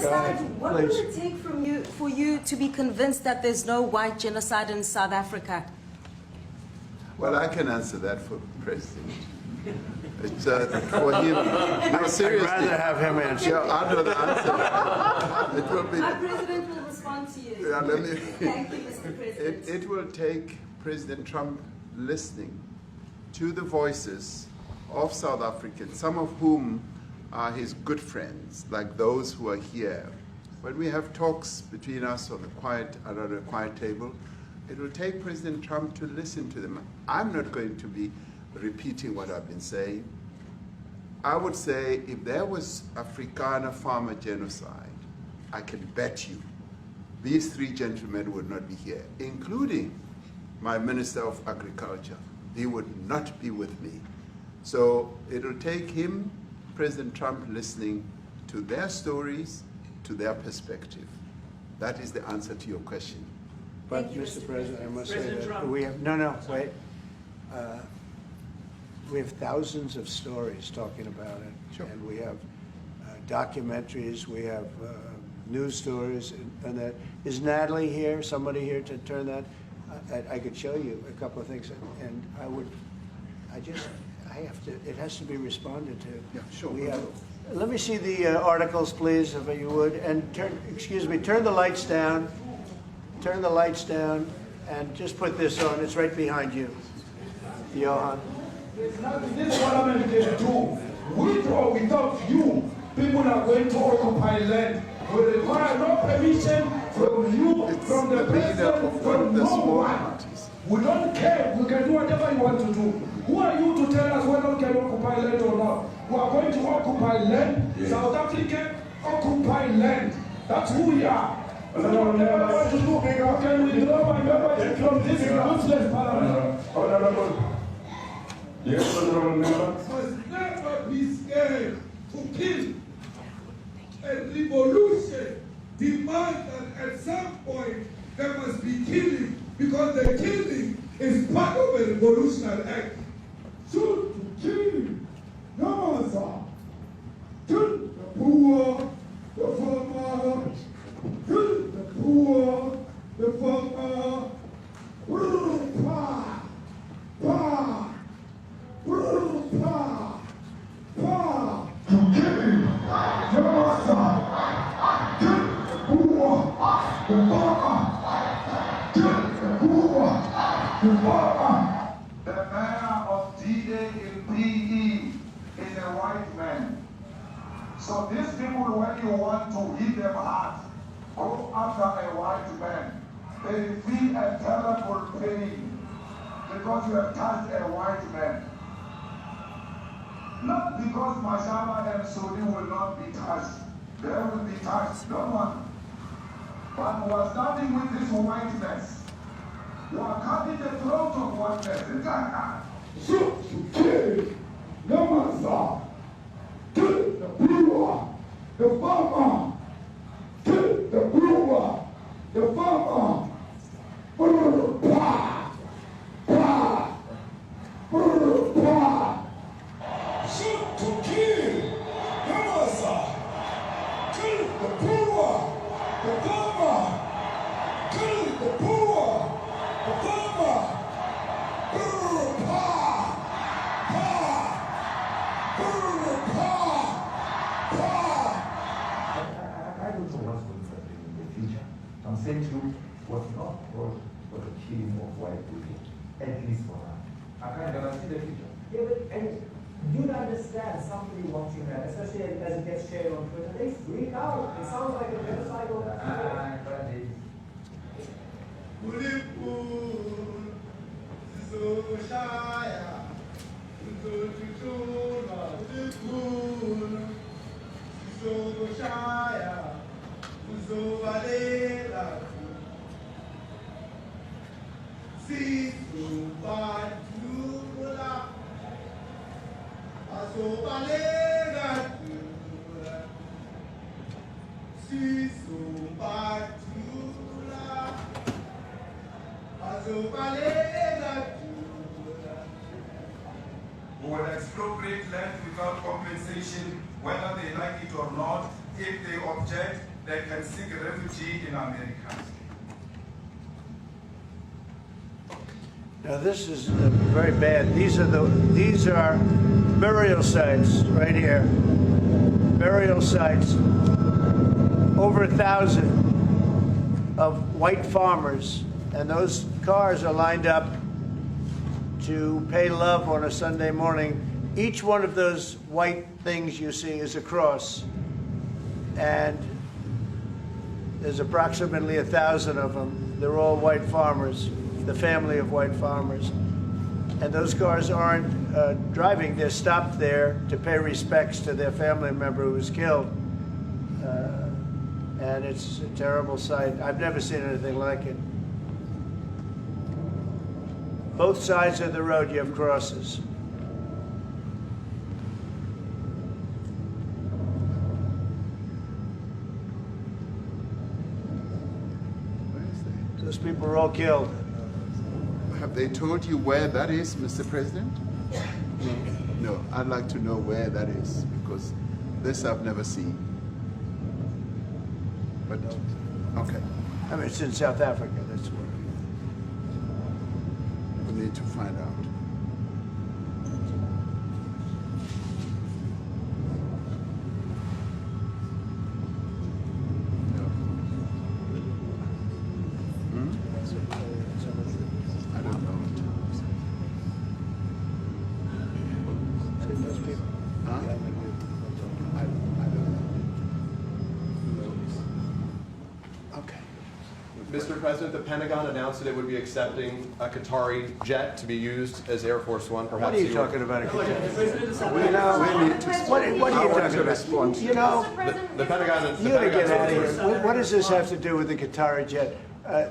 genocide, what will it take for you to be convinced that there's no white genocide in South Africa? Well, I can answer that for President. It's for him. No, seriously. I'd rather have him answer. Yeah, I know the answer. It will be. My president will respond to you. Yeah, let me, Thank you, Mr. President. It will take President Trump listening to the voices of South Africans, some of whom are his good friends, like those who are here. When we have talks between us on around a quiet table, it will take President Trump to listen to them. I'm not going to be repeating what I've been saying. I would say if there was Afrikaner farmer genocide, I can bet you these three gentlemen would not be here, including my Minister of Agriculture. He would not be with me. So it'll take him, President Trump, listening to their stories, to their perspective. That is the answer to your question. But, Mr. President, I must say that we have, wait. We have thousands of stories talking about it. Sure. And we have documentaries, we have news stories, and that. Is Natalie here, somebody here to turn that? I could show you a couple of things, and I have to, it has to be responded to. Yeah, sure. Let me see the articles, please, if you would, and turn the lights down. Turn the lights down, and just put this on. It's right behind you, Johan. There's nothing this parliament can do. With or without you, people are going to occupy land. We require no permission from you, from the president, from no one. We don't care. We can do whatever you want to do. Who are you to tell us whether we can occupy land or not? We are going to occupy land. Yeah. South Africa occupy land. That's who we are. So whatever I want to do, I can withdraw my membership from this useless parliament. Yes, honorable member. Must never be scared to kill. A revolution demands that at some point there must be killing, because the killing is part of a revolutionary act. Shoot to kill. No answer. Kill the poor, the farmer. Kill the poor, the farmer. Pa, pa. The mayor of D-Day in PE is a white man. So these people, when you want to hit them hard, go after a white man. They feel a terrible pain because you have touched a white man. Not because Mashaba and Sodi will not be touched. They will be touched, don't worry. But we are starting with this whiteness. You are cutting the throat of whiteness. Shoot to kill. No answer. Kill the brewer, the farmer. Kill the brewer, the farmer. Pa, pa, pa. Shoot to kill. No answer. Kill the brewer, the farmer. Kill the brewer, the farmer. Pa, pa, pa, pa. I don't know what's going to happen in the future. I'm saying to you, what's not called for the killing of white people, at least for now. I can't guarantee the future. Yeah, but and you'd understand somebody watching that, especially as it gets shared on Twitter, they freak out. It sounds like a genocidal activity. Who will expropriate land without compensation, whether they like it or not. If they object, they can seek refuge in America. Now this is very bad. These are burial sites right here. Burial sites. Over 1,000 of white farmers, and those cars are lined up to pay love on a Sunday morning. Each one of those white things you see is a cross, and there's approximately 1,000 of them. They're all white farmers, the family of white farmers. And those cars aren't driving, they're stopped there to pay respects to their family member who was killed. And it's a terrible sight. I've never seen anything like it. Both sides of the road you have crosses. Those people are all killed. Have they told you where that is, Mr. President? No, I'd like to know where that is, because this I've never seen. But, okay. I mean, it's in South Africa, that's where. We need to find out. I don't know. Huh? I don't know. Okay. Mr. President, the Pentagon announced that it would be accepting a Qatari jet to be used as Air Force One. Perhaps What are you talking about? We need to What are you talking about? You know, the Pentagon. you gotta get out of here. What does this have to do with the Qatari jet?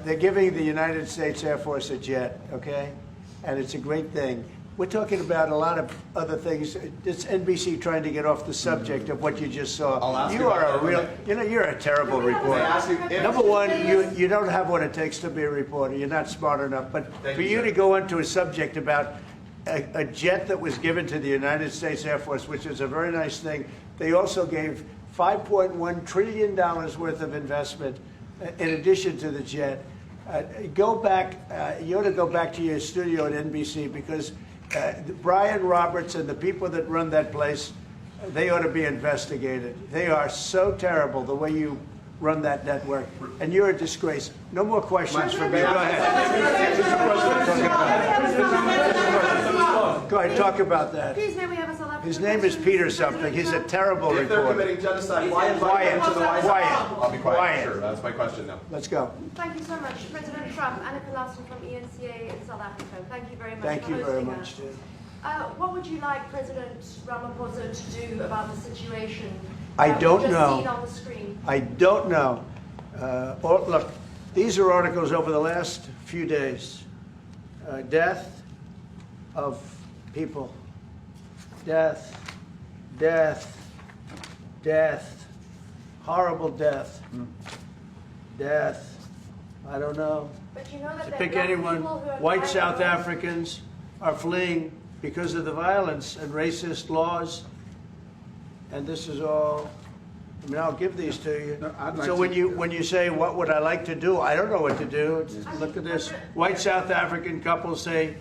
They're giving the United States Air Force a jet, okay? And it's a great thing. We're talking about a lot of other things. It's NBC trying to get off the subject of what you just saw. I'll ask You are a real, you know, you're a terrible reporter. Number one, you don't have what it takes to be a reporter. You're not smart enough. But for you to go into a subject about a jet that was given to the United States Air Force, which is a very nice thing, they also gave $5.1 trillion worth of investment in addition to the jet. Go back, you ought to go back to your studio at NBC, because Brian Roberts and the people that run that place, they ought to be investigated. They are so terrible the way you run that network, and you're a disgrace. No more questions from me. Go ahead. Go ahead, talk about that. Please, may we have a South African His name is Peter something. He's a terrible If they're reporter. committing genocide, why invite them to the White House? Quiet. I'll be quiet. Quiet. Sure, that's my question now. Let's go. Thank you so much, President Trump. Anna Pelasson from ENCA in South Africa. Thank you very much Thank for you very hosting much, us. Jim. What would you like President Ramaphosa to do about the situation I that don't we've just know. seen on the screen? I don't know. Look, these are articles over the last few days. Death of people. Death, death, death, horrible death. Death, I don't know. But you know that To there are pick young anyone, people who are white dying South of- Africans are fleeing because of the violence and racist laws. And this is all, I mean, I'll give these to you. No, I'd like So to- when you say, what would I like to do? I don't know what to do. Look at this. White South African couple say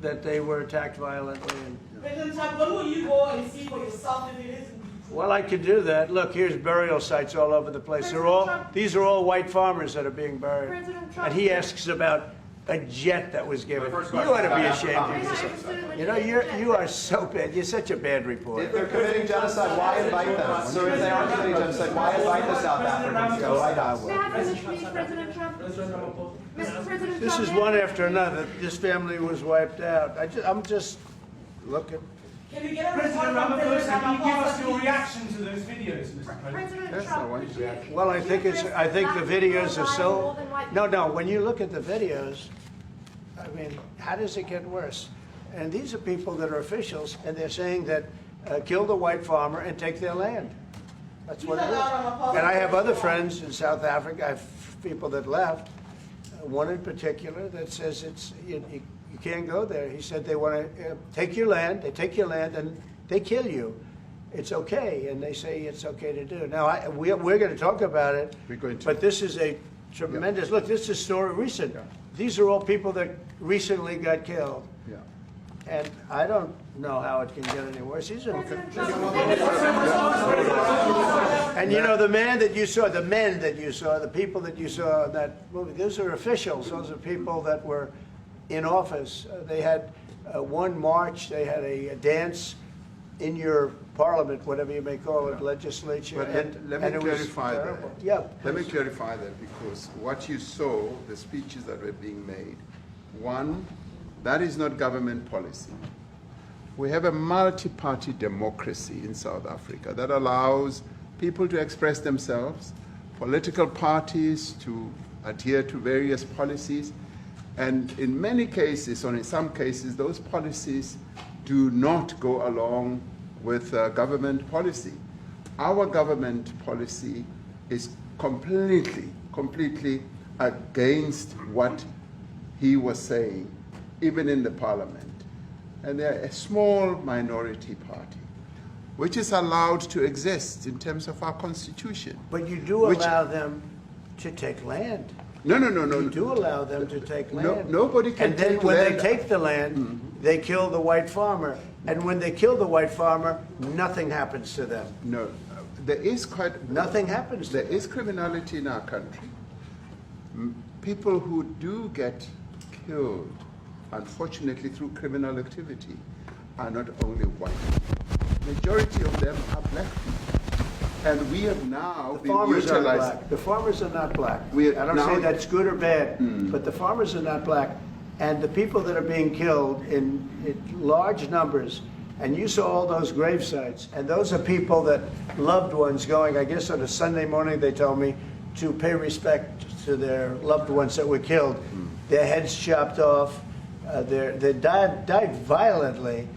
that they were attacked violently. President Trump, when will you go and see for yourself if it is? Well, I could do that. Look, here's burial sites all over the place. These are all white farmers that are being buried. President Trump- And he asks about a jet that was given. My first You question ought to be is ashamed about- of We're not yourself. interested in You know, the you are so bad. You're such a bad reporter. If they're committing genocide, why invite them? So if they are committing genocide, why invite the South Africans to the White House? May I finish, please, President Trump? Mr. President This Trump, is one after another. This family was wiped out. I'm just looking. Can you get a President response from Ramaphosa, President can you give us your Ramaphosa? reaction to those videos, Mr. President? President That's Trump, not one could you- reaction. Well, I could think you it's. address I think the black videos people are dying so. more than white No, people? no. When you look at the videos, I mean, how does it get worse? And these are people that are officials, and they're saying that kill the white farmer and take their land. That's what it is. And I have other friends in South Africa. I have people that left. One in particular that says you can't go there. He said they want to take your land. They take your land and they kill you. it's okay, and they say it's okay to do. Now, we're going to talk about it, We're going to. but this is a tremendous, look, this is recent. Yeah. These are all people that recently got killed. Yeah. And I don't know how it can get any worse. These are, and you know, the men that you saw, the people that you saw in that movie, those are officials. Those are people that were in office. They had one march, they had a dance in your parliament, whatever you may call it, legislature. But let me clarify that. Yeah. Let me clarify that, because what you saw, the speeches that were being made, one, that is not government policy. We have a multi-party democracy in South Africa that allows people to express themselves, political parties to adhere to various policies, and in many cases, or in some cases, those policies do not go along with government policy. Our government policy is completely against what he was saying, even in the parliament. And they're a small minority party, which is allowed to exist in terms of our constitution. But you do allow them to take land. No. You do allow them to take land. Nobody can take land. And then when they take the land, they kill the white farmer. And when they kill the white farmer, nothing happens to them. No, there is nothing happens to them. There is criminality in our country. People who do get killed, unfortunately, through criminal activity, are not only white people. Majority of them are black people. And we have now been utilizing. The farmers are not black. I don't say that's good or bad, but the farmers are not black. And the people that are being killed in large numbers, and you saw all those grave sites, and those are people that loved ones going, I guess on a Sunday morning, they told me, to pay respect to their loved ones that were killed. Their heads chopped off, they died violently.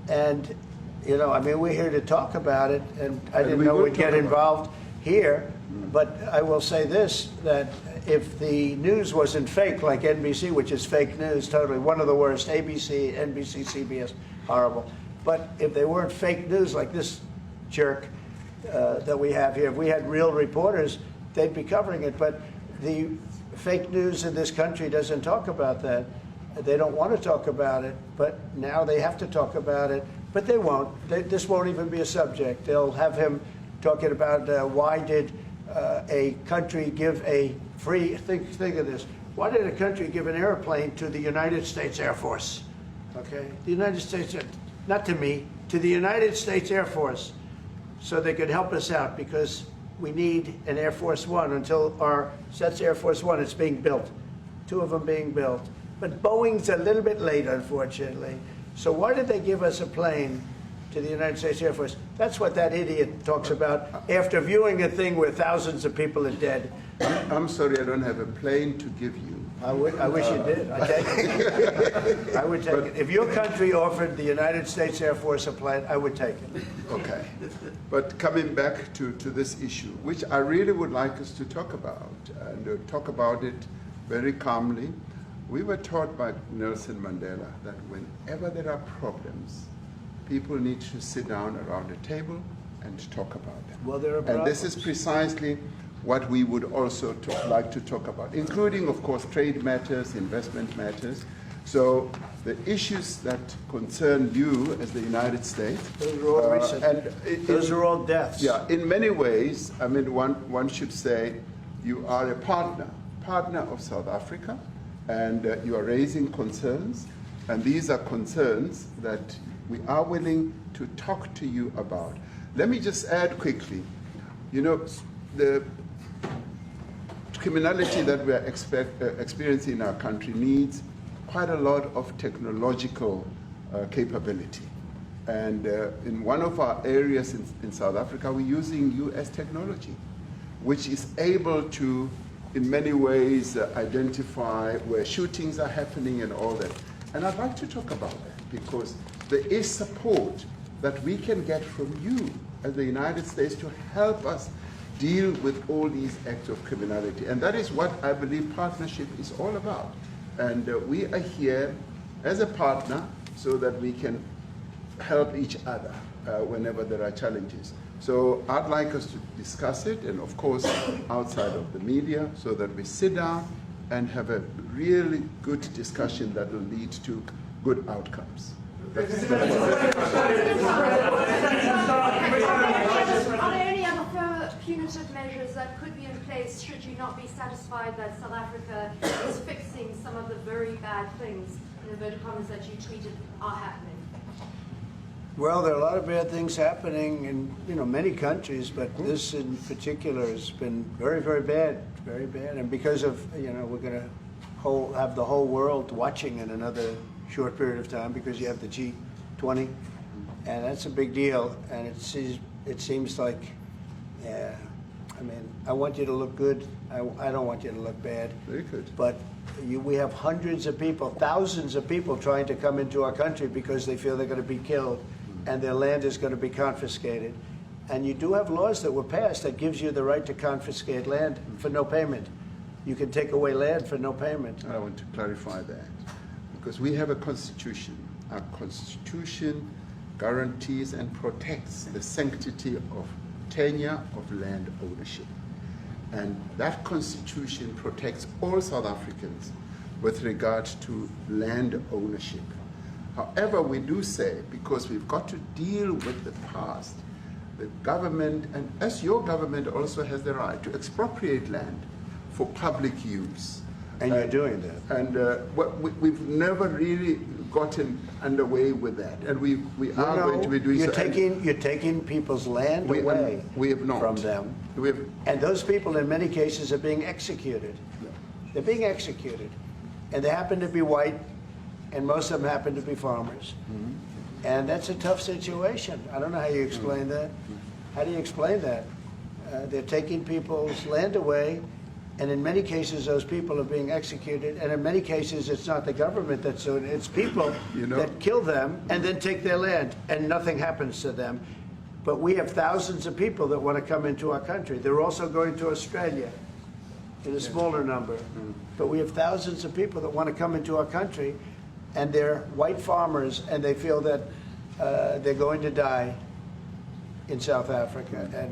And, you know, I mean, we're here to talk about it, and I didn't know we'd get involved here. But I will say this, that if the news wasn't fake, like NBC, which is fake news, totally, one of the worst, ABC, NBC, CBS, horrible. But if they weren't fake news like this jerk that we have here, if we had real reporters, they'd be covering it. But the fake news in this country doesn't talk about that. They don't want to talk about it, but now they have to talk about it. But they won't. This won't even be a subject. They'll have him talking about why did a country give a free, think of this, why did a country give an airplane to the United States Air Force? Okay, the United States, not to me, to the United States Air Force, so they could help us out, because we need an Air Force One until that's Air Force One, it's being built, 2 of them being built. But Boeing's a little bit late, unfortunately. So why did they give us a plane to the United States Air Force? That's what that idiot talks about after viewing a thing where thousands of people are dead. I'm sorry, I don't have a plane to give you. I wish you did. I take it. I would take it. If your country offered the United States Air Force a plane, I would take it. Okay. But coming back to this issue, which I really would like us to talk about, and talk about it very calmly. We were taught by Nelson Mandela that whenever there are problems, people need to sit down around a table and talk about them. Well, there are problems. And this is precisely what we would also like to talk about, including, of course, trade matters, investment matters. So the issues that concern you as the United States. Those are all recent. Those are all deaths. Yeah, in many ways, I mean, one should say you are a partner of South Africa, and you are raising concerns, and these are concerns that we are willing to talk to you about. Let me just add quickly, you know, the criminality that we are experiencing in our country needs quite a lot of technological capability. And in one of our areas in South Africa, we're using US technology, which is able to, in many ways, identify where shootings are happening and all that. And I'd like to talk about that, because there is support that we can get from you as the United States to help us deal with all these acts of criminality. And that is what I believe partnership is all about. And we are here as a partner so that we can help each other. whenever there are challenges. So I'd like us to discuss it, and of course outside of the media, so that we sit down and have a really good discussion that will lead to good outcomes. Are there any other further punitive measures that could be in place should you not be satisfied that South Africa is fixing some of the very bad things, in inverted commas, that you tweeted are happening? Well, there are a lot of bad things happening in many countries, but this in particular has been very, very bad, and because of we're going to have the whole world watching in another short period of time because you have the G20, and that's a big deal. And it seems like, I mean, I want you to look good. I don't want you to look bad. Very good. But we have hundreds of people, thousands of people trying to come into our country because they feel they're going to be killed and their land is going to be confiscated. And you do have laws that were passed that gives you the right to confiscate land for no payment. You can take away land for no payment. I want to clarify that because we have a constitution. Our constitution guarantees and protects the sanctity of tenure of land ownership. And that constitution protects all South Africans with regard to land ownership. However, we do say, because we've got to deal with the past, the government, and as your government also has the right to expropriate land for public use. And you're doing that. And we've never really gotten underway with that. And we are going to be doing so. You're And taking people's land away we have not. from them. We have, And those people, in many cases, are being executed. They're being executed. And they happen to be white, and most of them happen to be farmers. And that's a tough situation. I don't know how you explain that. How do you explain that? They're taking people's land away, and in many cases, those people are being executed. And in many cases, it's not the government that's doing it. It's people that kill them and then take their land, and nothing happens to them. But we have thousands of people that want to come into our country. They're also going to Australia in a smaller number. But we have thousands of people that want to come into our country, and they're white farmers, and they feel that they're going to die in South Africa. And